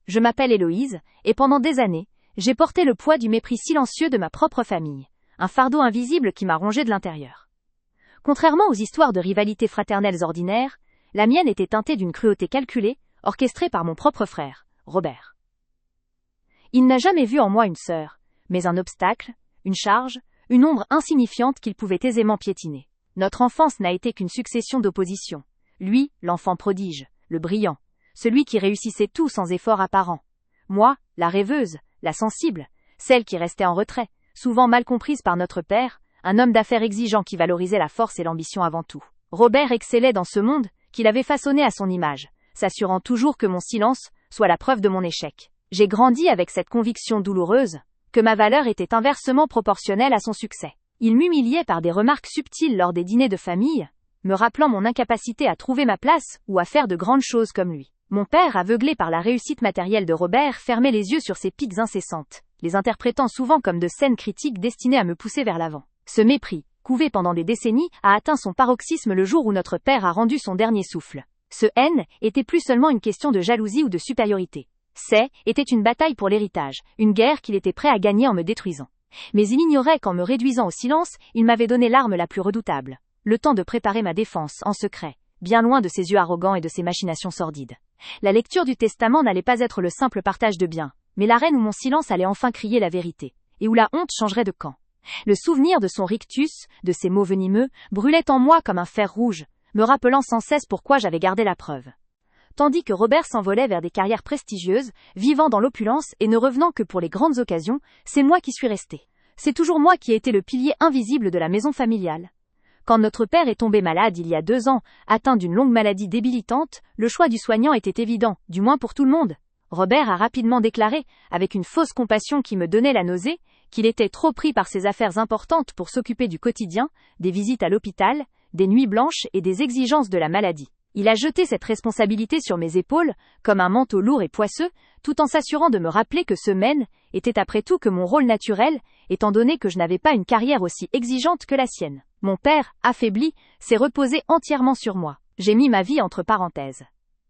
Je m'appelle Héloïse, et pendant des années, j'ai porté le poids du mépris silencieux de ma propre famille, un fardeau invisible qui m'a rongé de l'intérieur. Contrairement aux histoires de rivalité fraternelles ordinaires, la mienne était teintée d'une cruauté calculée, orchestrée par mon propre frère, Robert. Il n'a jamais vu en moi une sœur, mais un obstacle, une charge, une ombre insignifiante qu'il pouvait aisément piétiner. Notre enfance n'a été qu'une succession d'oppositions. Lui, l'enfant prodige, le brillant, celui qui réussissait tout sans effort apparent. Moi, la rêveuse, la sensible, celle qui restait en retrait, souvent mal comprise par notre père, un homme d'affaires exigeant qui valorisait la force et l'ambition avant tout. Robert excellait dans ce monde qu'il avait façonné à son image, s'assurant toujours que mon silence soit la preuve de mon échec. J'ai grandi avec cette conviction douloureuse que ma valeur était inversement proportionnelle à son succès. Il m'humiliait par des remarques subtiles lors des dîners de famille, me rappelant mon incapacité à trouver ma place ou à faire de grandes choses comme lui. Mon père, aveuglé par la réussite matérielle de Robert, fermait les yeux sur ses piques incessantes, les interprétant souvent comme de saines critiques destinées à me pousser vers l'avant. Ce mépris, couvé pendant des décennies, a atteint son paroxysme le jour où notre père a rendu son dernier souffle. Ce haine était plus seulement une question de jalousie ou de supériorité. Était une bataille pour l'héritage, une guerre qu'il était prêt à gagner en me détruisant. Mais il ignorait qu'en me réduisant au silence, il m'avait donné l'arme la plus redoutable. Le temps de préparer ma défense, en secret, bien loin de ses yeux arrogants et de ses machinations sordides. La lecture du testament n'allait pas être le simple partage de biens, mais l'arène où mon silence allait enfin crier la vérité, et où la honte changerait de camp. Le souvenir de son rictus, de ses mots venimeux, brûlait en moi comme un fer rouge, me rappelant sans cesse pourquoi j'avais gardé la preuve. Tandis que Robert s'envolait vers des carrières prestigieuses, vivant dans l'opulence et ne revenant que pour les grandes occasions, c'est moi qui suis resté. C'est toujours moi qui ai été le pilier invisible de la maison familiale. Quand notre père est tombé malade il y a 2 ans, atteint d'une longue maladie débilitante, le choix du soignant était évident, du moins pour tout le monde. Robert a rapidement déclaré, avec une fausse compassion qui me donnait la nausée, qu'il était trop pris par ses affaires importantes pour s'occuper du quotidien, des visites à l'hôpital, des nuits blanches et des exigences de la maladie. Il a jeté cette responsabilité sur mes épaules, comme un manteau lourd et poisseux, tout en s'assurant de me rappeler que ce mène était après tout que mon rôle naturel, étant donné que je n'avais pas une carrière aussi exigeante que la sienne. Mon père, affaibli, s'est reposé entièrement sur moi. J'ai mis ma vie entre parenthèses.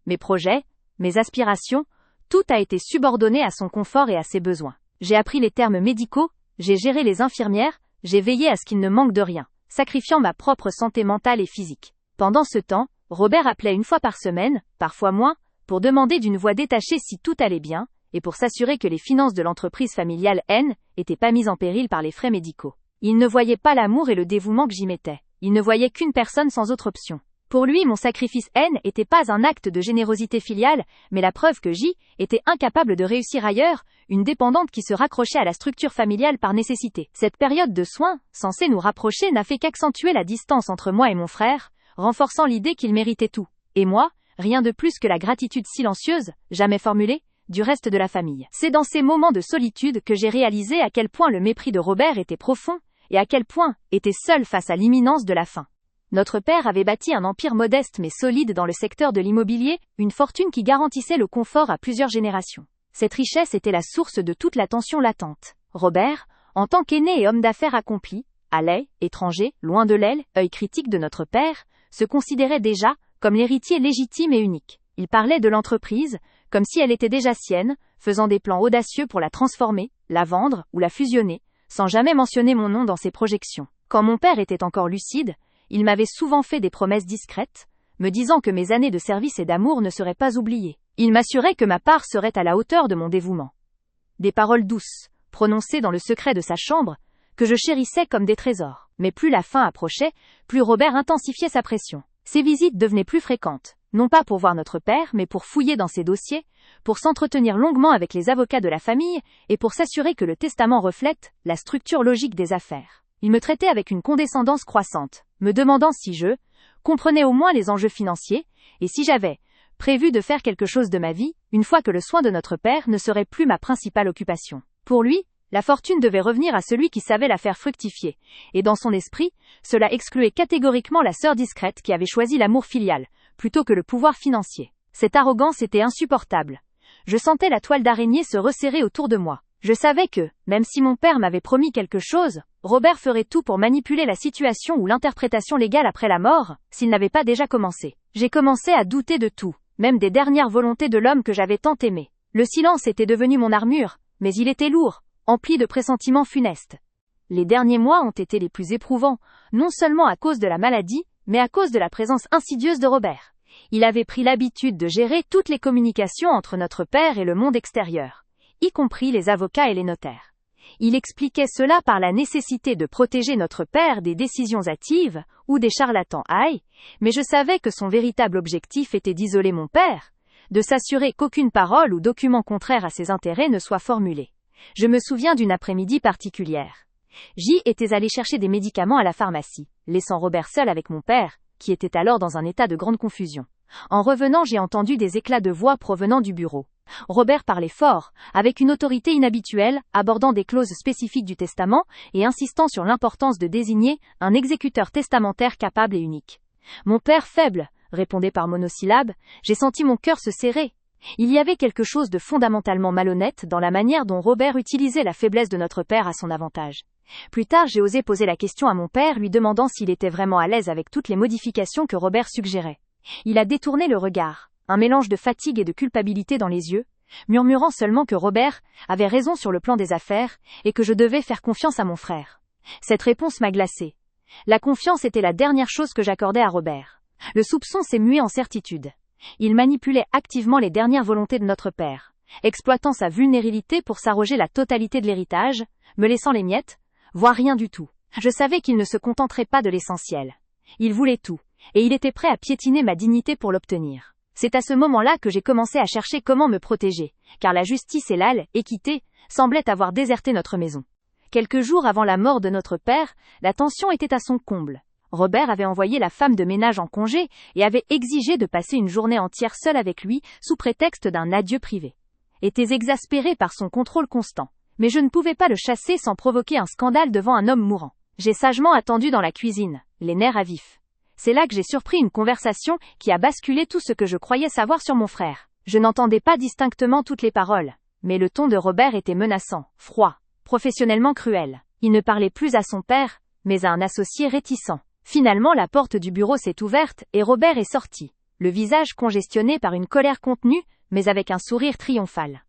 Mes projets, mes aspirations, tout a été subordonné à son confort et à ses besoins. J'ai appris les termes médicaux, j'ai géré les infirmières, j'ai veillé à ce qu'il ne manque de rien, sacrifiant ma propre santé mentale et physique. Pendant ce temps, Robert appelait 1 fois par semaine, parfois moins, pour demander d'une voix détachée si tout allait bien, et pour s'assurer que les finances de l'entreprise familiale N n'étaient pas mises en péril par les frais médicaux. Il ne voyait pas l'amour et le dévouement que j'y mettais. Il ne voyait qu'une personne sans autre option. Pour lui, mon sacrifice N n'était pas un acte de générosité filiale, mais la preuve que J était incapable de réussir ailleurs, une dépendante qui se raccrochait à la structure familiale par nécessité. Cette période de soins, censée nous rapprocher, n'a fait qu'accentuer la distance entre moi et mon frère, renforçant l'idée qu'il méritait tout. Et moi, rien de plus que la gratitude silencieuse, jamais formulée, du reste de la famille. C'est dans ces moments de solitude que j'ai réalisé à quel point le mépris de Robert était profond, et à quel point était seul face à l'imminence de la fin. Notre père avait bâti un empire modeste mais solide dans le secteur de l'immobilier, une fortune qui garantissait le confort à plusieurs générations. Cette richesse était la source de toute la tension latente. Robert, en tant qu'aîné et homme d'affaires accompli, allait, étranger, loin de l'aile, œil critique de notre père, se considérait déjà comme l'héritier légitime et unique. Il parlait de l'entreprise comme si elle était déjà sienne, faisant des plans audacieux pour la transformer, la vendre ou la fusionner, sans jamais mentionner mon nom dans ses projections. Quand mon père était encore lucide, il m'avait souvent fait des promesses discrètes, me disant que mes années de service et d'amour ne seraient pas oubliées. Il m'assurait que ma part serait à la hauteur de mon dévouement. Des paroles douces, prononcées dans le secret de sa chambre, que je chérissais comme des trésors. Mais plus la fin approchait, plus Robert intensifiait sa pression. Ses visites devenaient plus fréquentes, non pas pour voir notre père, mais pour fouiller dans ses dossiers, pour s'entretenir longuement avec les avocats de la famille, et pour s'assurer que le testament reflète la structure logique des affaires. Il me traitait avec une condescendance croissante, me demandant si je comprenais au moins les enjeux financiers, et si j'avais prévu de faire quelque chose de ma vie, une fois que le soin de notre père ne serait plus ma principale occupation. Pour lui, la fortune devait revenir à celui qui savait la faire fructifier, et dans son esprit, cela excluait catégoriquement la sœur discrète qui avait choisi l'amour filial, plutôt que le pouvoir financier. Cette arrogance était insupportable. Je sentais la toile d'araignée se resserrer autour de moi. Je savais que, même si mon père m'avait promis quelque chose, Robert ferait tout pour manipuler la situation ou l'interprétation légale après la mort, s'il n'avait pas déjà commencé. J'ai commencé à douter de tout, même des dernières volontés de l'homme que j'avais tant aimé. Le silence était devenu mon armure, mais il était lourd, empli de pressentiments funestes. Les derniers mois ont été les plus éprouvants, non seulement à cause de la maladie, mais à cause de la présence insidieuse de Robert. Il avait pris l'habitude de gérer toutes les communications entre notre père et le monde extérieur, y compris les avocats et les notaires. Il expliquait cela par la nécessité de protéger notre père des décisions hâtives ou des charlatans high, mais je savais que son véritable objectif était d'isoler mon père, de s'assurer qu'aucune parole ou document contraire à ses intérêts ne soit formulé. Je me souviens d'une après-midi particulière. J'y étais allé chercher des médicaments à la pharmacie, laissant Robert seul avec mon père, qui était alors dans un état de grande confusion. En revenant, j'ai entendu des éclats de voix provenant du bureau. Robert parlait fort, avec une autorité inhabituelle, abordant des clauses spécifiques du testament et insistant sur l'importance de désigner un exécuteur testamentaire capable et unique. Mon père faible, répondait par monosyllabes, j'ai senti mon cœur se serrer. Il y avait quelque chose de fondamentalement malhonnête dans la manière dont Robert utilisait la faiblesse de notre père à son avantage. Plus tard, j'ai osé poser la question à mon père, lui demandant s'il était vraiment à l'aise avec toutes les modifications que Robert suggérait. Il a détourné le regard, un mélange de fatigue et de culpabilité dans les yeux, murmurant seulement que Robert avait raison sur le plan des affaires et que je devais faire confiance à mon frère. Cette réponse m'a glacée. La confiance était la dernière chose que j'accordais à Robert. Le soupçon s'est mué en certitude. Il manipulait activement les dernières volontés de notre père, exploitant sa vulnérabilité pour s'arroger la totalité de l'héritage, me laissant les miettes, voire rien du tout. Je savais qu'il ne se contenterait pas de l'essentiel. Il voulait tout, et il était prêt à piétiner ma dignité pour l'obtenir. C'est à ce moment-là que j'ai commencé à chercher comment me protéger, car la justice et l'équité semblaient avoir déserté notre maison. Quelques jours avant la mort de notre père, la tension était à son comble. Robert avait envoyé la femme de ménage en congé et avait exigé de passer une journée entière seule avec lui sous prétexte d'un adieu privé. J'étais exaspéré par son contrôle constant, mais je ne pouvais pas le chasser sans provoquer un scandale devant un homme mourant. J'ai sagement attendu dans la cuisine, les nerfs à vif. C'est là que j'ai surpris une conversation qui a basculé tout ce que je croyais savoir sur mon frère. Je n'entendais pas distinctement toutes les paroles, mais le ton de Robert était menaçant, froid, professionnellement cruel. Il ne parlait plus à son père, mais à un associé réticent. Finalement, la porte du bureau s'est ouverte et Robert est sorti, le visage congestionné par une colère contenue, mais avec un sourire triomphal.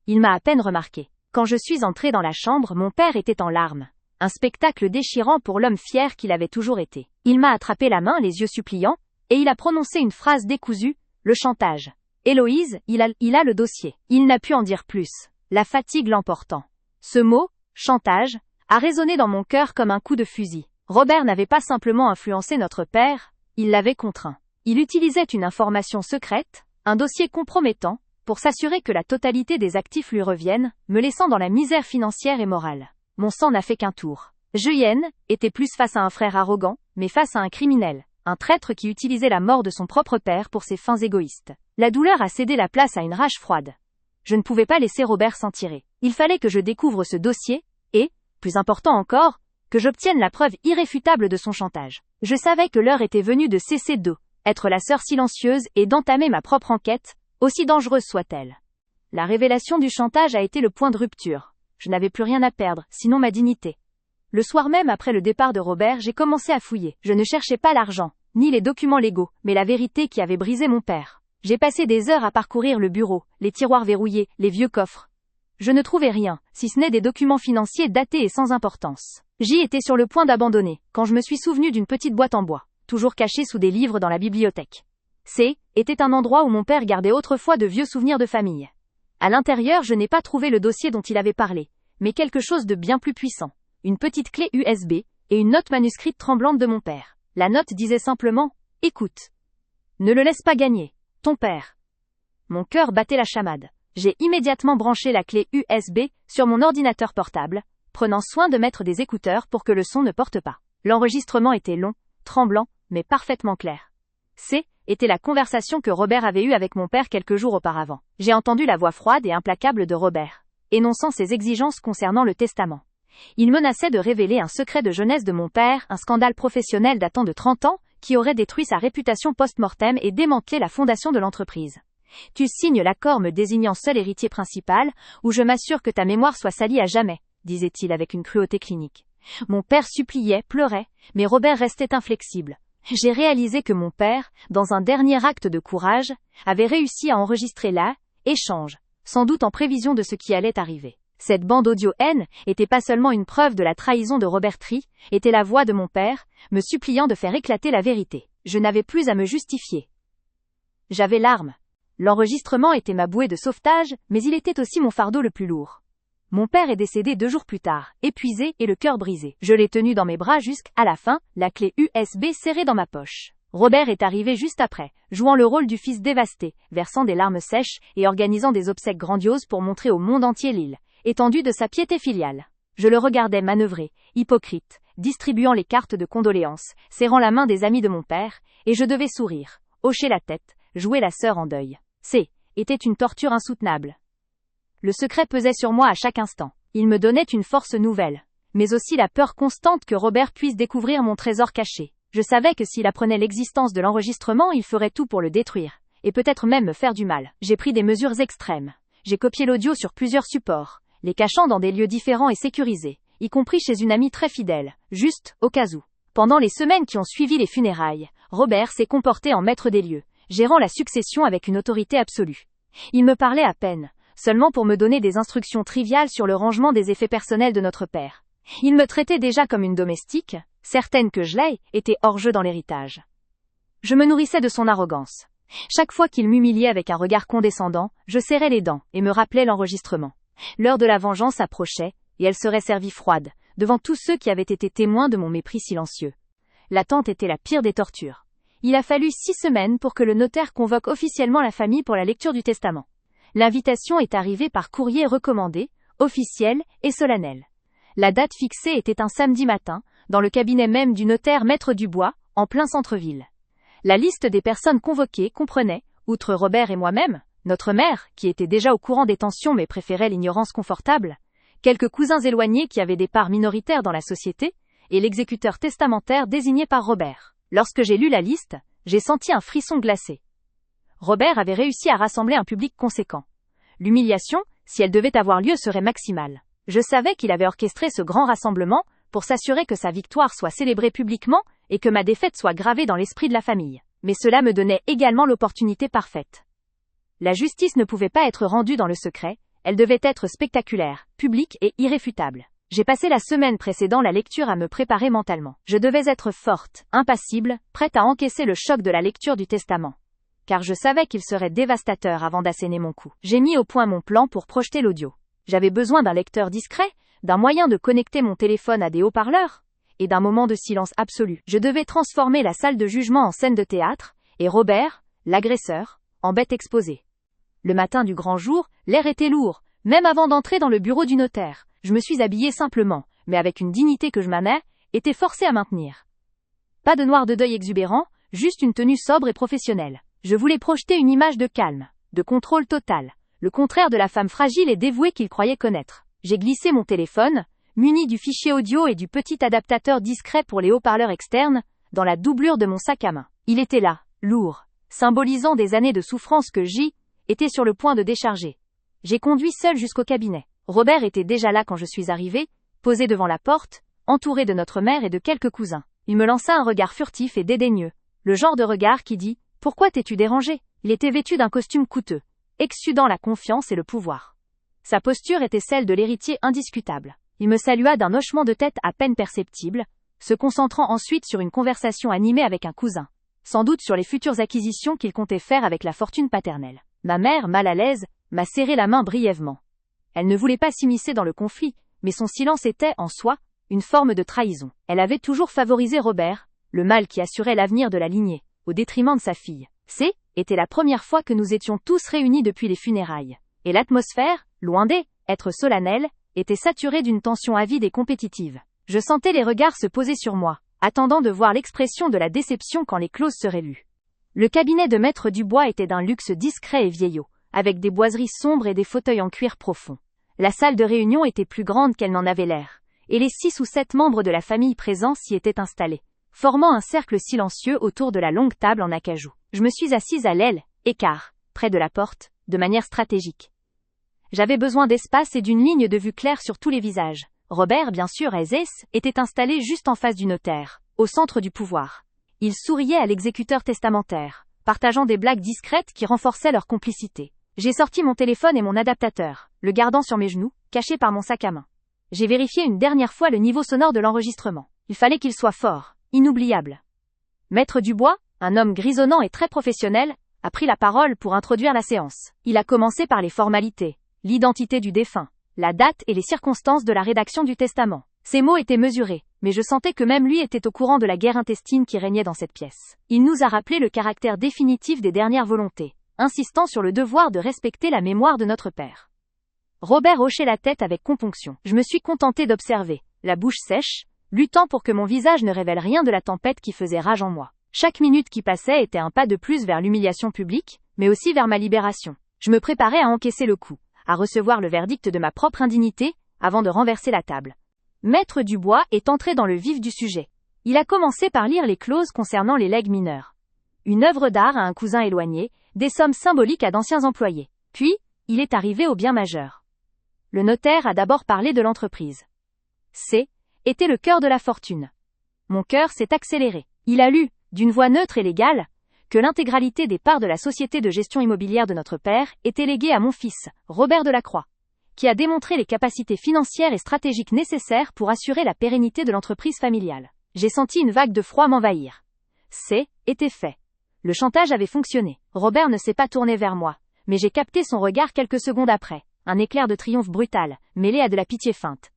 Il m'a à peine remarqué. Quand je suis entré dans la chambre, mon père était en larmes. Un spectacle déchirant pour l'homme fier qu'il avait toujours été. Il m'a attrapé la main, les yeux suppliants, et il a prononcé une phrase décousue, le chantage. Héloïse, il a le dossier. Il n'a pu en dire plus, la fatigue l'emportant. Ce mot, chantage, a résonné dans mon cœur comme un coup de fusil. Robert n'avait pas simplement influencé notre père, il l'avait contraint. Il utilisait une information secrète, un dossier compromettant, pour s'assurer que la totalité des actifs lui reviennent, me laissant dans la misère financière et morale. Mon sang n'a fait qu'un tour. Julienne était plus face à un frère arrogant, mais face à un criminel, un traître qui utilisait la mort de son propre père pour ses fins égoïstes. La douleur a cédé la place à une rage froide. Je ne pouvais pas laisser Robert s'en tirer. Il fallait que je découvre ce dossier, et, plus important encore, que j'obtienne la preuve irréfutable de son chantage. Je savais que l'heure était venue de cesser être la sœur silencieuse et d'entamer ma propre enquête, aussi dangereuse soit-elle. La révélation du chantage a été le point de rupture. Je n'avais plus rien à perdre, sinon ma dignité. Le soir même après le départ de Robert, j'ai commencé à fouiller. Je ne cherchais pas l'argent, ni les documents légaux, mais la vérité qui avait brisé mon père. J'ai passé des heures à parcourir le bureau, les tiroirs verrouillés, les vieux coffres. Je ne trouvais rien, si ce n'est des documents financiers datés et sans importance. J'y étais sur le point d'abandonner, quand je me suis souvenu d'une petite boîte en bois, toujours cachée sous des livres dans la bibliothèque. Était un endroit où mon père gardait autrefois de vieux souvenirs de famille. À l'intérieur, je n'ai pas trouvé le dossier dont il avait parlé, mais quelque chose de bien plus puissant. Une petite clé USB, et une note manuscrite tremblante de mon père. La note disait simplement « Écoute. Ne le laisse pas gagner. Ton père. » Mon cœur battait la chamade. J'ai immédiatement branché la clé USB sur mon ordinateur portable, prenant soin de mettre des écouteurs pour que le son ne porte pas. L'enregistrement était long, tremblant, mais parfaitement clair. Était la conversation que Robert avait eue avec mon père quelques jours auparavant. J'ai entendu la voix froide et implacable de Robert, énonçant ses exigences concernant le testament. Il menaçait de révéler un secret de jeunesse de mon père, un scandale professionnel datant de 30 ans, qui aurait détruit sa réputation post-mortem et démantelé la fondation de l'entreprise. Tu signes l'accord me désignant seul héritier principal, ou je m'assure que ta mémoire soit salie à jamais, disait-il avec une cruauté clinique. Mon père suppliait, pleurait, mais Robert restait inflexible. J'ai réalisé que mon père, dans un dernier acte de courage, avait réussi à enregistrer l'échange, sans doute en prévision de ce qui allait arriver. Cette bande audio N était pas seulement une preuve de la trahison de Robert Tree, était la voix de mon père, me suppliant de faire éclater la vérité. Je n'avais plus à me justifier. J'avais l'arme. L'enregistrement était ma bouée de sauvetage, mais il était aussi mon fardeau le plus lourd. Mon père est décédé 2 jours plus tard, épuisé et le cœur brisé. Je l'ai tenu dans mes bras jusqu'à la fin, la clé USB serrée dans ma poche. Robert est arrivé juste après, jouant le rôle du fils dévasté, versant des larmes sèches et organisant des obsèques grandioses pour montrer au monde entier l'île étendue de sa piété filiale. Je le regardais manœuvrer, hypocrite, distribuant les cartes de condoléances, serrant la main des amis de mon père, et je devais sourire, hocher la tête, jouer la sœur en deuil. Était une torture insoutenable. Le secret pesait sur moi à chaque instant. Il me donnait une force nouvelle, mais aussi la peur constante que Robert puisse découvrir mon trésor caché. Je savais que s'il apprenait l'existence de l'enregistrement, il ferait tout pour le détruire, et peut-être même me faire du mal. J'ai pris des mesures extrêmes. J'ai copié l'audio sur plusieurs supports, les cachant dans des lieux différents et sécurisés, y compris chez une amie très fidèle, juste au cas où. Pendant les semaines qui ont suivi les funérailles, Robert s'est comporté en maître des lieux, gérant la succession avec une autorité absolue. Il me parlait à peine, seulement pour me donner des instructions triviales sur le rangement des effets personnels de notre père. Il me traitait déjà comme une domestique, certaine que je l'ai, était hors jeu dans l'héritage. Je me nourrissais de son arrogance. Chaque fois qu'il m'humiliait avec un regard condescendant, je serrais les dents et me rappelais l'enregistrement. L'heure de la vengeance approchait, et elle serait servie froide, devant tous ceux qui avaient été témoins de mon mépris silencieux. L'attente était la pire des tortures. Il a fallu 6 semaines pour que le notaire convoque officiellement la famille pour la lecture du testament. L'invitation est arrivée par courrier recommandé, officiel et solennel. La date fixée était un samedi matin, dans le cabinet même du notaire Maître Dubois, en plein centre-ville. La liste des personnes convoquées comprenait, outre Robert et moi-même, notre mère, qui était déjà au courant des tensions mais préférait l'ignorance confortable, quelques cousins éloignés qui avaient des parts minoritaires dans la société, et l'exécuteur testamentaire désigné par Robert. Lorsque j'ai lu la liste, j'ai senti un frisson glacé. Robert avait réussi à rassembler un public conséquent. L'humiliation, si elle devait avoir lieu, serait maximale. Je savais qu'il avait orchestré ce grand rassemblement pour s'assurer que sa victoire soit célébrée publiquement et que ma défaite soit gravée dans l'esprit de la famille. Mais cela me donnait également l'opportunité parfaite. La justice ne pouvait pas être rendue dans le secret, elle devait être spectaculaire, publique et irréfutable. J'ai passé la semaine précédant la lecture à me préparer mentalement. Je devais être forte, impassible, prête à encaisser le choc de la lecture du testament. Car je savais qu'il serait dévastateur avant d'asséner mon coup. J'ai mis au point mon plan pour projeter l'audio. J'avais besoin d'un lecteur discret, d'un moyen de connecter mon téléphone à des haut-parleurs, et d'un moment de silence absolu. Je devais transformer la salle de jugement en scène de théâtre, et Robert, l'agresseur, en bête exposée. Le matin du grand jour, l'air était lourd, même avant d'entrer dans le bureau du notaire. Je me suis habillée simplement, mais avec une dignité que je m'amais, était forcée à maintenir. Pas de noir de deuil exubérant, juste une tenue sobre et professionnelle. Je voulais projeter une image de calme, de contrôle total, le contraire de la femme fragile et dévouée qu'il croyait connaître. J'ai glissé mon téléphone, muni du fichier audio et du petit adaptateur discret pour les haut-parleurs externes, dans la doublure de mon sac à main. Il était là, lourd, symbolisant des années de souffrance que était sur le point de décharger. J'ai conduit seul jusqu'au cabinet. Robert était déjà là quand je suis arrivée, posé devant la porte, entouré de notre mère et de quelques cousins. Il me lança un regard furtif et dédaigneux, le genre de regard qui dit « Pourquoi t'es-tu dérangé ?» Il était vêtu d'un costume coûteux, exsudant la confiance et le pouvoir. Sa posture était celle de l'héritier indiscutable. Il me salua d'un hochement de tête à peine perceptible, se concentrant ensuite sur une conversation animée avec un cousin, sans doute sur les futures acquisitions qu'il comptait faire avec la fortune paternelle. Ma mère, mal à l'aise, m'a serré la main brièvement. Elle ne voulait pas s'immiscer dans le conflit, mais son silence était, en soi, une forme de trahison. Elle avait toujours favorisé Robert, le mâle qui assurait l'avenir de la lignée, au détriment de sa fille. Était la première fois que nous étions tous réunis depuis les funérailles. Et l'atmosphère, loin d'être solennelle, était saturée d'une tension avide et compétitive. Je sentais les regards se poser sur moi, attendant de voir l'expression de la déception quand les clauses seraient lues. Le cabinet de Maître Dubois était d'un luxe discret et vieillot, avec des boiseries sombres et des fauteuils en cuir profond. La salle de réunion était plus grande qu'elle n'en avait l'air, et les 6 ou 7 membres de la famille présents s'y étaient installés, formant un cercle silencieux autour de la longue table en acajou. Je me suis assise à l'aile, écart, près de la porte, de manière stratégique. J'avais besoin d'espace et d'une ligne de vue claire sur tous les visages. Robert, bien sûr, était installé juste en face du notaire, au centre du pouvoir. Il souriait à l'exécuteur testamentaire, partageant des blagues discrètes qui renforçaient leur complicité. J'ai sorti mon téléphone et mon adaptateur, le gardant sur mes genoux, caché par mon sac à main. J'ai vérifié une dernière fois le niveau sonore de l'enregistrement. Il fallait qu'il soit fort, inoubliable. Maître Dubois, un homme grisonnant et très professionnel, a pris la parole pour introduire la séance. Il a commencé par les formalités, l'identité du défunt, la date et les circonstances de la rédaction du testament. Ses mots étaient mesurés, mais je sentais que même lui était au courant de la guerre intestine qui régnait dans cette pièce. Il nous a rappelé le caractère définitif des dernières volontés, insistant sur le devoir de respecter la mémoire de notre père. Robert hochait la tête avec componction. Je me suis contenté d'observer, la bouche sèche, luttant pour que mon visage ne révèle rien de la tempête qui faisait rage en moi. Chaque minute qui passait était un pas de plus vers l'humiliation publique, mais aussi vers ma libération. Je me préparais à encaisser le coup, à recevoir le verdict de ma propre indignité, avant de renverser la table. Maître Dubois est entré dans le vif du sujet. Il a commencé par lire les clauses concernant les legs mineurs. Une œuvre d'art à un cousin éloigné, des sommes symboliques à d'anciens employés. Puis, il est arrivé au bien majeur. Le notaire a d'abord parlé de l'entreprise. C était le cœur de la fortune. Mon cœur s'est accéléré. Il a lu, d'une voix neutre et légale, que l'intégralité des parts de la société de gestion immobilière de notre père était léguée à mon fils, Robert Delacroix, qui a démontré les capacités financières et stratégiques nécessaires pour assurer la pérennité de l'entreprise familiale. J'ai senti une vague de froid m'envahir. Était fait. Le chantage avait fonctionné. Robert ne s'est pas tourné vers moi, mais j'ai capté son regard quelques secondes après, un éclair de triomphe brutal, mêlé à de la pitié feinte.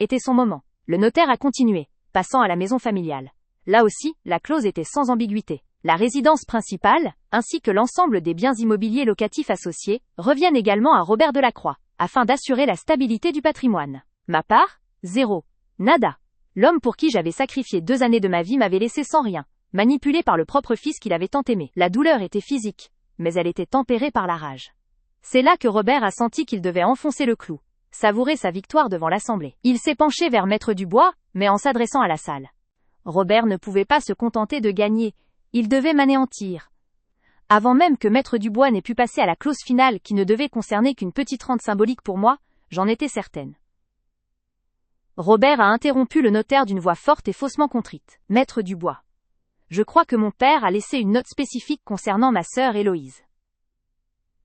Était son moment. Le notaire a continué, passant à la maison familiale. Là aussi, la clause était sans ambiguïté. La résidence principale, ainsi que l'ensemble des biens immobiliers locatifs associés, reviennent également à Robert Delacroix, afin d'assurer la stabilité du patrimoine. Ma part, 0. Nada. L'homme pour qui j'avais sacrifié 2 années de ma vie m'avait laissé sans rien, manipulé par le propre fils qu'il avait tant aimé. La douleur était physique, mais elle était tempérée par la rage. C'est là que Robert a senti qu'il devait enfoncer le clou, savourer sa victoire devant l'Assemblée. Il s'est penché vers Maître Dubois, mais en s'adressant à la salle. Robert ne pouvait pas se contenter de gagner, il devait m'anéantir. Avant même que Maître Dubois n'ait pu passer à la clause finale qui ne devait concerner qu'une petite rente symbolique pour moi, j'en étais certaine. Robert a interrompu le notaire d'une voix forte et faussement contrite. Maître Dubois. Je crois que mon père a laissé une note spécifique concernant ma sœur Héloïse.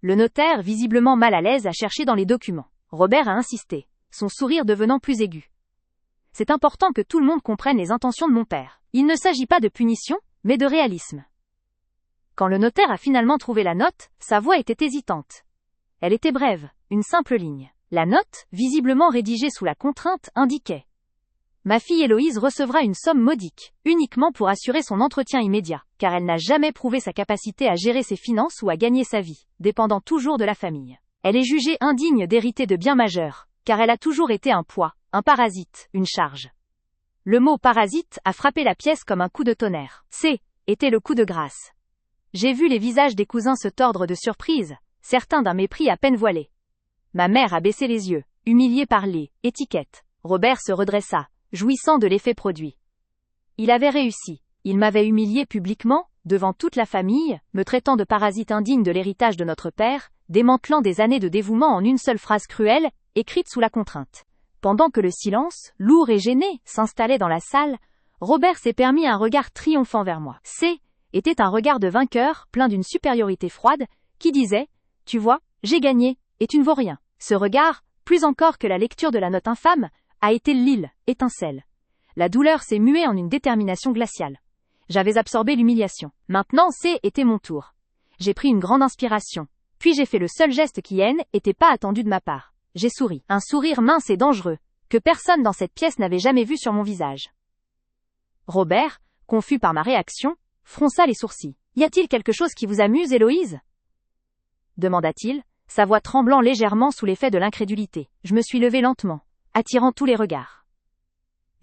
Le notaire, visiblement mal à l'aise, a cherché dans les documents. Robert a insisté, son sourire devenant plus aigu. C'est important que tout le monde comprenne les intentions de mon père. Il ne s'agit pas de punition, mais de réalisme. Quand le notaire a finalement trouvé la note, sa voix était hésitante. Elle était brève, une simple ligne. La note, visiblement rédigée sous la contrainte, indiquait: ma fille Héloïse recevra une somme modique, uniquement pour assurer son entretien immédiat, car elle n'a jamais prouvé sa capacité à gérer ses finances ou à gagner sa vie, dépendant toujours de la famille. Elle est jugée indigne d'hériter de biens majeurs, car elle a toujours été un poids, un parasite, une charge. Le mot parasite a frappé la pièce comme un coup de tonnerre. Était le coup de grâce. J'ai vu les visages des cousins se tordre de surprise, certains d'un mépris à peine voilé. Ma mère a baissé les yeux, humiliée par les étiquettes. Robert se redressa, jouissant de l'effet produit. Il avait réussi. Il m'avait humilié publiquement, devant toute la famille, me traitant de parasite indigne de l'héritage de notre père, démantelant des années de dévouement en une seule phrase cruelle, écrite sous la contrainte. Pendant que le silence, lourd et gêné, s'installait dans la salle, Robert s'est permis un regard triomphant vers moi. Était un regard de vainqueur, plein d'une supériorité froide, qui disait: tu vois, j'ai gagné, et tu ne vaux rien. Ce regard, plus encore que la lecture de la note infâme, a été l'île, étincelle. La douleur s'est muée en une détermination glaciale. J'avais absorbé l'humiliation. Maintenant, était mon tour. J'ai pris une grande inspiration. Puis j'ai fait le seul geste qui n'était pas attendu de ma part. J'ai souri. Un sourire mince et dangereux, que personne dans cette pièce n'avait jamais vu sur mon visage. Robert, confus par ma réaction, fronça les sourcils. Y a-t-il quelque chose qui vous amuse, Héloïse ? Demanda-t-il, sa voix tremblant légèrement sous l'effet de l'incrédulité. Je me suis levé lentement, attirant tous les regards.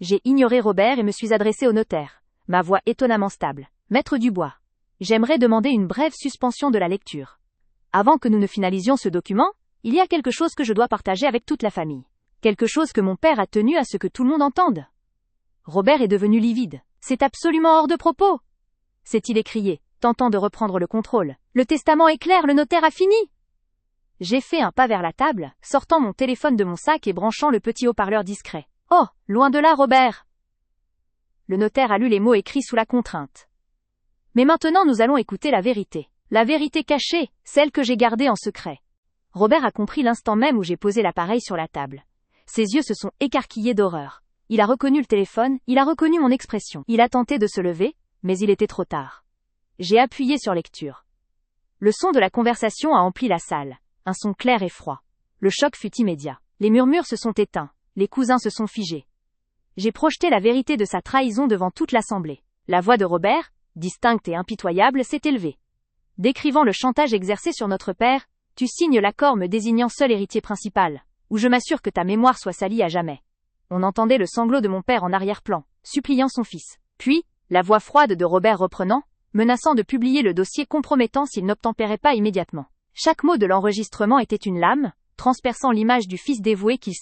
J'ai ignoré Robert et me suis adressé au notaire, ma voix étonnamment stable. Maître Dubois, j'aimerais demander une brève suspension de la lecture. Avant que nous ne finalisions ce document, il y a quelque chose que je dois partager avec toute la famille. Quelque chose que mon père a tenu à ce que tout le monde entende. Robert est devenu livide. C'est absolument hors de propos, s'est-il écrié, tentant de reprendre le contrôle. Le testament est clair, le notaire a fini. J'ai fait un pas vers la table, sortant mon téléphone de mon sac et branchant le petit haut-parleur discret. Oh, loin de là, Robert. Le notaire a lu les mots écrits sous la contrainte. Mais maintenant nous allons écouter la vérité. La vérité cachée, celle que j'ai gardée en secret. Robert a compris l'instant même où j'ai posé l'appareil sur la table. Ses yeux se sont écarquillés d'horreur. Il a reconnu le téléphone, il a reconnu mon expression. Il a tenté de se lever, mais il était trop tard. J'ai appuyé sur lecture. Le son de la conversation a empli la salle. Un son clair et froid. Le choc fut immédiat. Les murmures se sont éteints. Les cousins se sont figés. J'ai projeté la vérité de sa trahison devant toute l'assemblée. La voix de Robert, distincte et impitoyable, s'est élevée. Décrivant le chantage exercé sur notre père, tu signes l'accord me désignant seul héritier principal, ou je m'assure que ta mémoire soit salie à jamais. On entendait le sanglot de mon père en arrière-plan, suppliant son fils. Puis, la voix froide de Robert reprenant, menaçant de publier le dossier compromettant s'il n'obtempérait pas immédiatement. Chaque mot de l'enregistrement était une lame, transperçant l'image du fils dévoué qu'il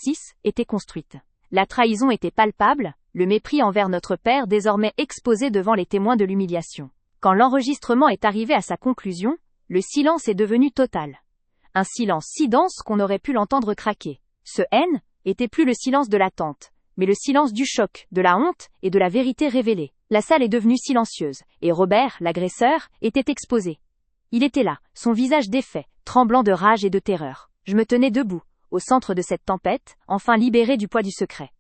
était construite. La trahison était palpable, le mépris envers notre père désormais exposé devant les témoins de l'humiliation. Quand l'enregistrement est arrivé à sa conclusion, le silence est devenu total. Un silence si dense qu'on aurait pu l'entendre craquer. Ce N était plus le silence de l'attente, mais le silence du choc, de la honte et de la vérité révélée. La salle est devenue silencieuse, et Robert, l'agresseur, était exposé. Il était là, son visage défait, tremblant de rage et de terreur. Je me tenais debout, au centre de cette tempête, enfin libéré du poids du secret.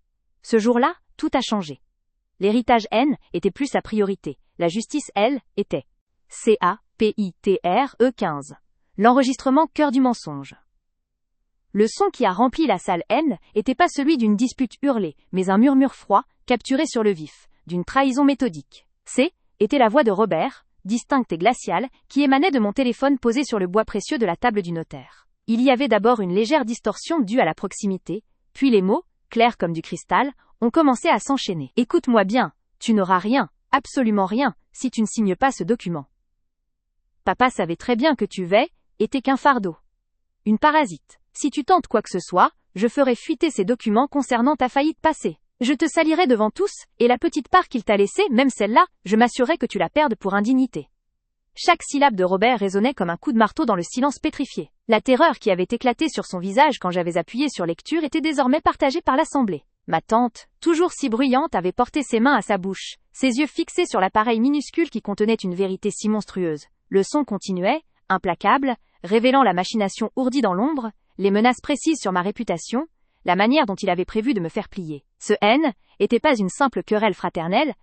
Ce jour-là, tout a changé. L'héritage N était plus sa priorité. La justice, elle, était CAPITRE 15. L'enregistrement cœur du mensonge. Le son qui a rempli la salle N n'était pas celui d'une dispute hurlée, mais un murmure froid, capturé sur le vif, d'une trahison méthodique. C était la voix de Robert, distincte et glaciale, qui émanait de mon téléphone posé sur le bois précieux de la table du notaire. Il y avait d'abord une légère distorsion due à la proximité, puis les mots, clairs comme du cristal, ont commencé à s'enchaîner. Écoute-moi bien, tu n'auras rien, absolument rien, si tu ne signes pas ce document. Papa savait très bien que tu était qu'un fardeau. Une parasite. Si tu tentes quoi que ce soit, je ferai fuiter ces documents concernant ta faillite passée. Je te salirai devant tous, et la petite part qu'il t'a laissée, même celle-là, je m'assurerai que tu la perdes pour indignité. Chaque syllabe de Robert résonnait comme un coup de marteau dans le silence pétrifié. La terreur qui avait éclaté sur son visage quand j'avais appuyé sur lecture était désormais partagée par l'assemblée. Ma tante, toujours si bruyante, avait porté ses mains à sa bouche, ses yeux fixés sur l'appareil minuscule qui contenait une vérité si monstrueuse. Le son continuait, implacable, révélant la machination ourdie dans l'ombre, les menaces précises sur ma réputation, la manière dont il avait prévu de me faire plier. Ce N était pas une simple querelle fraternelle,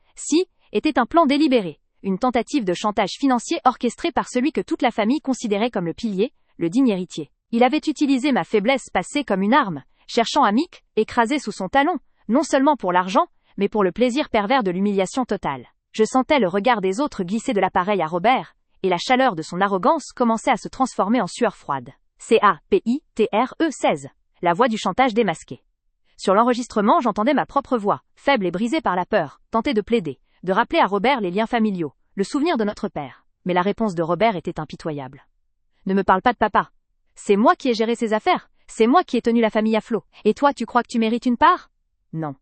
était un plan délibéré, une tentative de chantage financier orchestrée par celui que toute la famille considérait comme le pilier, le digne héritier. Il avait utilisé ma faiblesse passée comme une arme, cherchant à écraser sous son talon, non seulement pour l'argent, mais pour le plaisir pervers de l'humiliation totale. Je sentais le regard des autres glisser de l'appareil à Robert, et la chaleur de son arrogance commençait à se transformer en sueur froide. CAPITRE 16. La voix du chantage démasqué. Sur l'enregistrement, j'entendais ma propre voix, faible et brisée par la peur, tenter de plaider, de rappeler à Robert les liens familiaux, le souvenir de notre père. Mais la réponse de Robert était impitoyable. Ne me parle pas de papa. C'est moi qui ai géré ses affaires. C'est moi qui ai tenu la famille à flot. Et toi, tu crois que tu mérites une part? Non.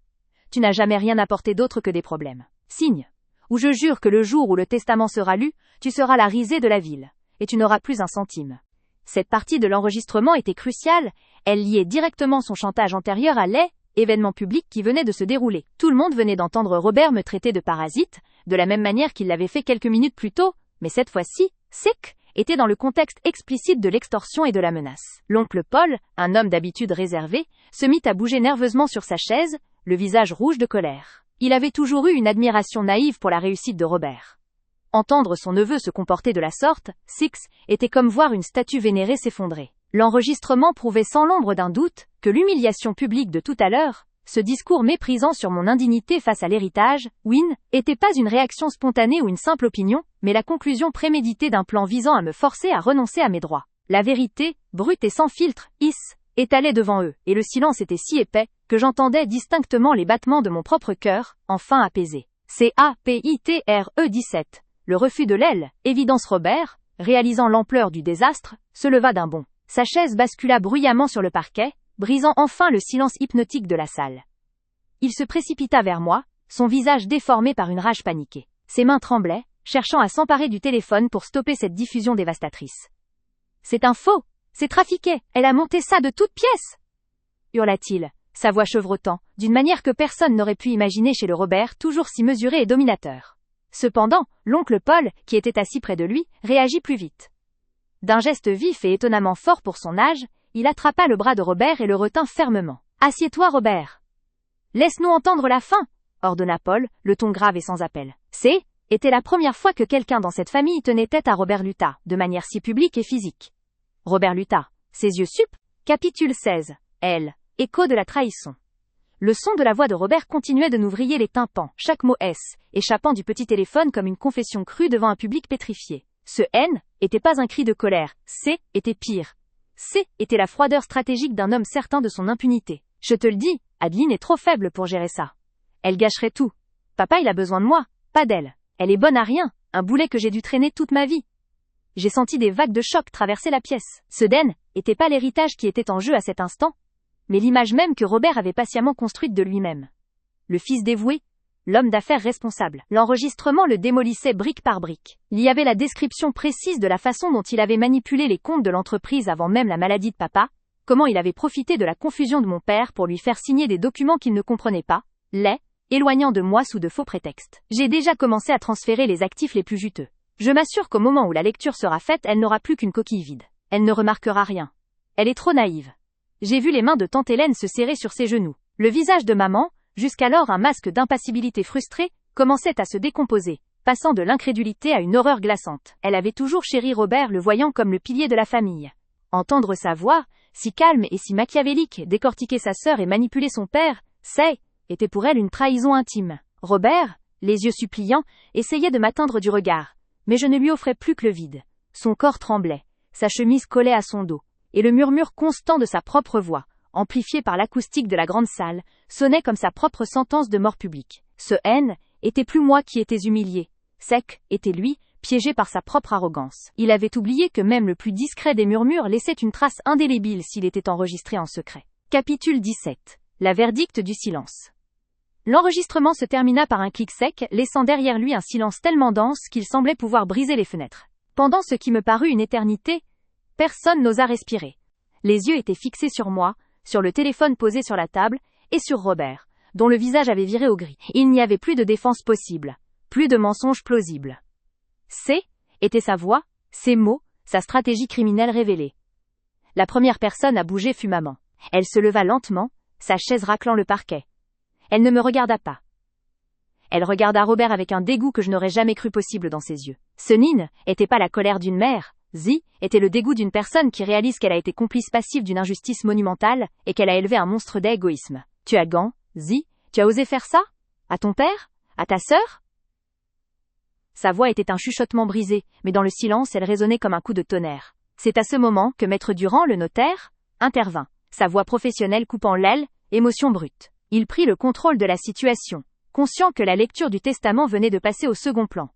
Tu n'as jamais rien apporté d'autre que des problèmes. Signe. Ou je jure que le jour où le testament sera lu, tu seras la risée de la ville. Et tu n'auras plus un centime. Cette partie de l'enregistrement était cruciale. Elle liait directement son chantage antérieur à l'événement public qui venait de se dérouler. Tout le monde venait d'entendre Robert me traiter de parasite, de la même manière qu'il l'avait fait quelques minutes plus tôt, mais cette fois-ci, était dans le contexte explicite de l'extorsion et de la menace. L'oncle Paul, un homme d'habitude réservé, se mit à bouger nerveusement sur sa chaise, le visage rouge de colère. Il avait toujours eu une admiration naïve pour la réussite de Robert. Entendre son neveu se comporter de la sorte, était comme voir une statue vénérée s'effondrer. L'enregistrement prouvait sans l'ombre d'un doute que l'humiliation publique de tout à l'heure, ce discours méprisant sur mon indignité face à l'héritage, était pas une réaction spontanée ou une simple opinion, mais la conclusion préméditée d'un plan visant à me forcer à renoncer à mes droits. La vérité, brute et sans filtre, étalait devant eux, et le silence était si épais, que j'entendais distinctement les battements de mon propre cœur, enfin apaisés. CAPITRE 17. Le refus de l'aile, évidence Robert, réalisant l'ampleur du désastre, se leva d'un bond. Sa chaise bascula bruyamment sur le parquet, brisant enfin le silence hypnotique de la salle. Il se précipita vers moi, son visage déformé par une rage paniquée. Ses mains tremblaient, cherchant à s'emparer du téléphone pour stopper cette diffusion dévastatrice. « C'est un faux! C'est trafiqué! Elle a monté ça de toutes pièces !» hurla-t-il, sa voix chevrotant, d'une manière que personne n'aurait pu imaginer chez le Robert toujours si mesuré et dominateur. Cependant, l'oncle Paul, qui était assis près de lui, réagit plus vite. D'un geste vif et étonnamment fort pour son âge, il attrapa le bras de Robert et le retint fermement. « Assieds-toi, Robert. Laisse-nous entendre la fin, » ordonna Paul, le ton grave et sans appel. Était la première fois que quelqu'un dans cette famille tenait tête à Robert Lutta, de manière si publique et physique. Robert Lutta, ses yeux sup. Capitule 16. Elle. Écho de la trahison. Le son de la voix de Robert continuait de nous vriller les tympans, chaque mot échappant du petit téléphone comme une confession crue devant un public pétrifié. Ce N était pas un cri de colère, était pire. Était la froideur stratégique d'un homme certain de son impunité. Je te le dis, Adeline est trop faible pour gérer ça. Elle gâcherait tout. Papa il a besoin de moi, pas d'elle. Elle est bonne à rien, un boulet que j'ai dû traîner toute ma vie. J'ai senti des vagues de choc traverser la pièce. Ce Den était pas l'héritage qui était en jeu à cet instant, mais l'image même que Robert avait patiemment construite de lui-même. Le fils dévoué, l'homme d'affaires responsable. L'enregistrement le démolissait brique par brique. Il y avait la description précise de la façon dont il avait manipulé les comptes de l'entreprise avant même la maladie de papa, comment il avait profité de la confusion de mon père pour lui faire signer des documents qu'il ne comprenait pas, éloignant de moi sous de faux prétextes. J'ai déjà commencé à transférer les actifs les plus juteux. Je m'assure qu'au moment où la lecture sera faite, elle n'aura plus qu'une coquille vide. Elle ne remarquera rien. Elle est trop naïve. J'ai vu les mains de tante Hélène se serrer sur ses genoux. Le visage de maman, jusqu'alors un masque d'impassibilité frustrée, commençait à se décomposer, passant de l'incrédulité à une horreur glaçante. Elle avait toujours chéri Robert, le voyant comme le pilier de la famille. Entendre sa voix, si calme et si machiavélique, décortiquer sa sœur et manipuler son père, était pour elle une trahison intime. Robert, les yeux suppliants, essayait de m'atteindre du regard, mais je ne lui offrais plus que le vide. Son corps tremblait, sa chemise collait à son dos, et le murmure constant de sa propre voix, amplifié par l'acoustique de la grande salle, sonnait comme sa propre sentence de mort publique. Ce N était plus moi qui étais humilié. Était lui, piégé par sa propre arrogance. Il avait oublié que même le plus discret des murmures laissait une trace indélébile s'il était enregistré en secret. Capitule 17. La verdict du silence. L'enregistrement se termina par un clic sec, laissant derrière lui un silence tellement dense qu'il semblait pouvoir briser les fenêtres. Pendant ce qui me parut une éternité, personne n'osa respirer. Les yeux étaient fixés sur moi, sur le téléphone posé sur la table, et sur Robert, dont le visage avait viré au gris. Il n'y avait plus de défense possible, plus de mensonges plausibles. Était sa voix, ses mots, sa stratégie criminelle révélée. La première personne à bouger fut maman. Elle se leva lentement, sa chaise raclant le parquet. Elle ne me regarda pas. Elle regarda Robert avec un dégoût que je n'aurais jamais cru possible dans ses yeux. Ce n'était pas la colère d'une mère, était le dégoût d'une personne qui réalise qu'elle a été complice passive d'une injustice monumentale et qu'elle a élevé un monstre d'égoïsme. Tu as gant, tu as osé faire ça? À ton père? À ta sœur? Sa voix était un chuchotement brisé, mais dans le silence elle résonnait comme un coup de tonnerre. C'est à ce moment que Maître Durand, le notaire, intervint. Sa voix professionnelle coupant l'aile, émotion brute. Il prit le contrôle de la situation, conscient que la lecture du testament venait de passer au second plan.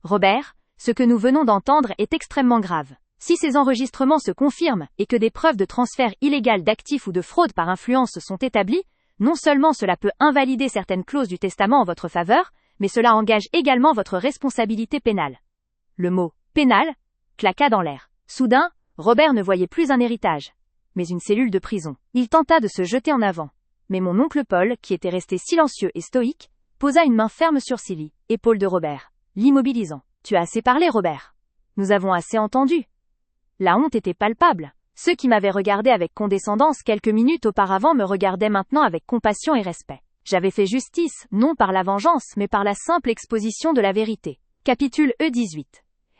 Robert, ce que nous venons d'entendre est extrêmement grave. Si ces enregistrements se confirment et que des preuves de transfert illégal d'actifs ou de fraude par influence sont établies, non seulement cela peut invalider certaines clauses du testament en votre faveur, mais cela engage également votre responsabilité pénale. Le mot « pénal » claqua dans l'air. Soudain, Robert ne voyait plus un héritage, mais une cellule de prison. Il tenta de se jeter en avant. Mais mon oncle Paul, qui était resté silencieux et stoïque, posa une main ferme sur Silly, épaule de Robert, l'immobilisant. « Tu as assez parlé, Robert. Nous avons assez entendu. » La honte était palpable. Ceux qui m'avaient regardé avec condescendance quelques minutes auparavant me regardaient maintenant avec compassion et respect. J'avais fait justice, non par la vengeance, mais par la simple exposition de la vérité. Capitule E18.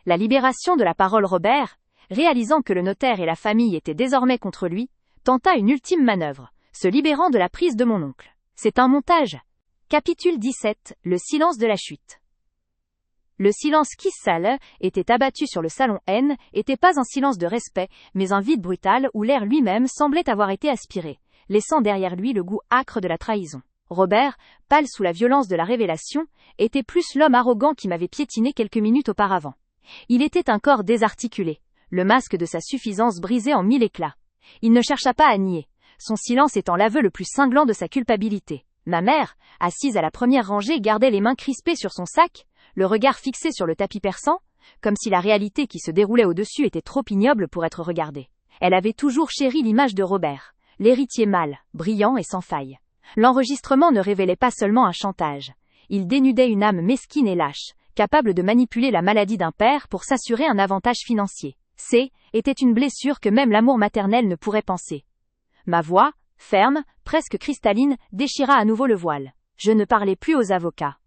La libération de la parole. Robert, réalisant que le notaire et la famille étaient désormais contre lui, tenta une ultime manœuvre, se libérant de la prise de mon oncle. C'est un montage. Capitule 17. Le silence de la chute. Le silence qui était abattu sur le salon N était pas un silence de respect, mais un vide brutal où l'air lui-même semblait avoir été aspiré, laissant derrière lui le goût âcre de la trahison. Robert, pâle sous la violence de la révélation, était plus l'homme arrogant qui m'avait piétiné quelques minutes auparavant. Il était un corps désarticulé, le masque de sa suffisance brisé en mille éclats. Il ne chercha pas à nier, son silence étant l'aveu le plus cinglant de sa culpabilité. Ma mère, assise à la première rangée, gardait les mains crispées sur son sac, le regard fixé sur le tapis persan, comme si la réalité qui se déroulait au-dessus était trop ignoble pour être regardée. Elle avait toujours chéri l'image de Robert, l'héritier mâle, brillant et sans faille. L'enregistrement ne révélait pas seulement un chantage. Il dénudait une âme mesquine et lâche, capable de manipuler la maladie d'un père pour s'assurer un avantage financier. C était une blessure que même l'amour maternel ne pourrait panser. Ma voix, ferme, presque cristalline, déchira à nouveau le voile. Je ne parlais plus aux avocats,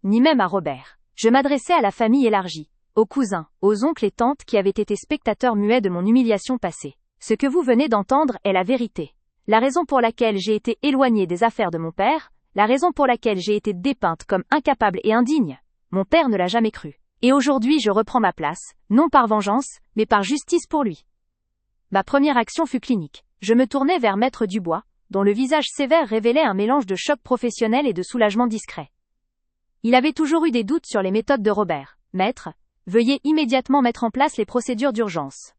ni même à Robert. Je m'adressais à la famille élargie, aux cousins, aux oncles et tantes qui avaient été spectateurs muets de mon humiliation passée. Ce que vous venez d'entendre est la vérité. La raison pour laquelle j'ai été éloignée des affaires de mon père, la raison pour laquelle j'ai été dépeinte comme incapable et indigne, mon père ne l'a jamais cru. Et aujourd'hui je reprends ma place, non par vengeance, mais par justice pour lui. Ma première action fut clinique. Je me tournai vers Maître Dubois, dont le visage sévère révélait un mélange de choc professionnel et de soulagement discret. Il avait toujours eu des doutes sur les méthodes de Robert. Maître, veuillez immédiatement mettre en place les procédures d'urgence.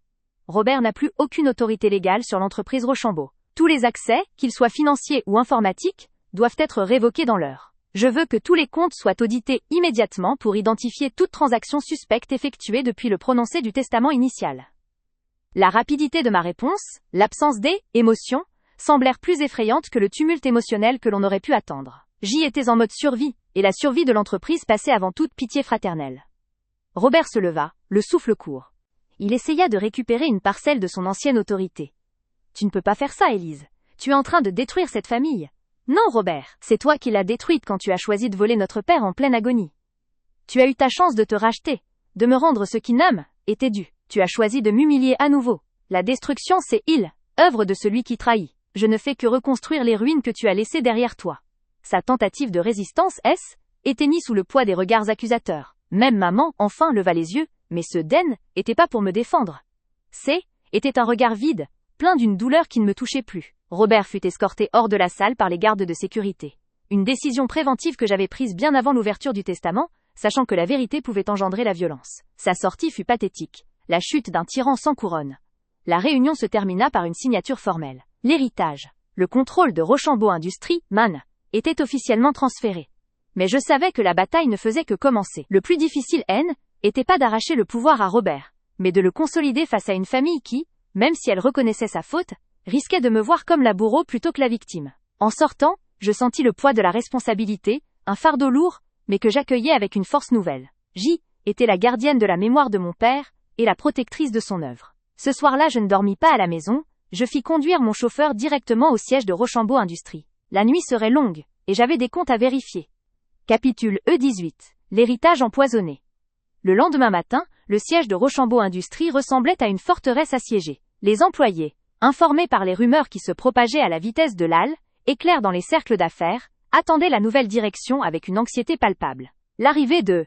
Robert n'a plus aucune autorité légale sur l'entreprise Rochambeau. Tous les accès, qu'ils soient financiers ou informatiques, doivent être révoqués dans l'heure. Je veux que tous les comptes soient audités immédiatement pour identifier toute transaction suspecte effectuée depuis le prononcé du testament initial. La rapidité de ma réponse, l'absence des émotions, semblèrent plus effrayantes que le tumulte émotionnel que l'on aurait pu attendre. J'y étais en mode survie, et la survie de l'entreprise passait avant toute pitié fraternelle. Robert se leva, le souffle court. Il essaya de récupérer une parcelle de son ancienne autorité. Tu ne peux pas faire ça, Élise. Tu es en train de détruire cette famille. Non, Robert, c'est toi qui l'as détruite quand tu as choisi de voler notre père en pleine agonie. Tu as eu ta chance de te racheter, de me rendre ce qui nomme était dû. Tu as choisi de m'humilier à nouveau. La destruction, c'est œuvre de celui qui trahit. Je ne fais que reconstruire les ruines que tu as laissées derrière toi. Sa tentative de résistance, éteignit sous le poids des regards accusateurs. Même maman, enfin, leva les yeux, mais ce était pas pour me défendre. Était un regard vide, plein d'une douleur qui ne me touchait plus. Robert fut escorté hors de la salle par les gardes de sécurité. Une décision préventive que j'avais prise bien avant l'ouverture du testament, sachant que la vérité pouvait engendrer la violence. Sa sortie fut pathétique. La chute d'un tyran sans couronne. La réunion se termina par une signature formelle. L'héritage, le contrôle de Rochambeau Industries, MAN, était officiellement transféré. Mais je savais que la bataille ne faisait que commencer. Le plus difficile, était pas d'arracher le pouvoir à Robert, mais de le consolider face à une famille qui, même si elle reconnaissait sa faute, risquait de me voir comme la bourreau plutôt que la victime. En sortant, je sentis le poids de la responsabilité, un fardeau lourd, mais que j'accueillais avec une force nouvelle. Était la gardienne de la mémoire de mon père, et la protectrice de son œuvre. Ce soir-là, je ne dormis pas à la maison, je fis conduire mon chauffeur directement au siège de Rochambeau Industries. La nuit serait longue, et j'avais des comptes à vérifier. Capitule E18. L'héritage empoisonné. Le lendemain matin, le siège de Rochambeau Industries ressemblait à une forteresse assiégée. Les employés, informés par les rumeurs qui se propageaient à la vitesse de l'âle, éclairs dans les cercles d'affaires, attendaient la nouvelle direction avec une anxiété palpable. L'arrivée de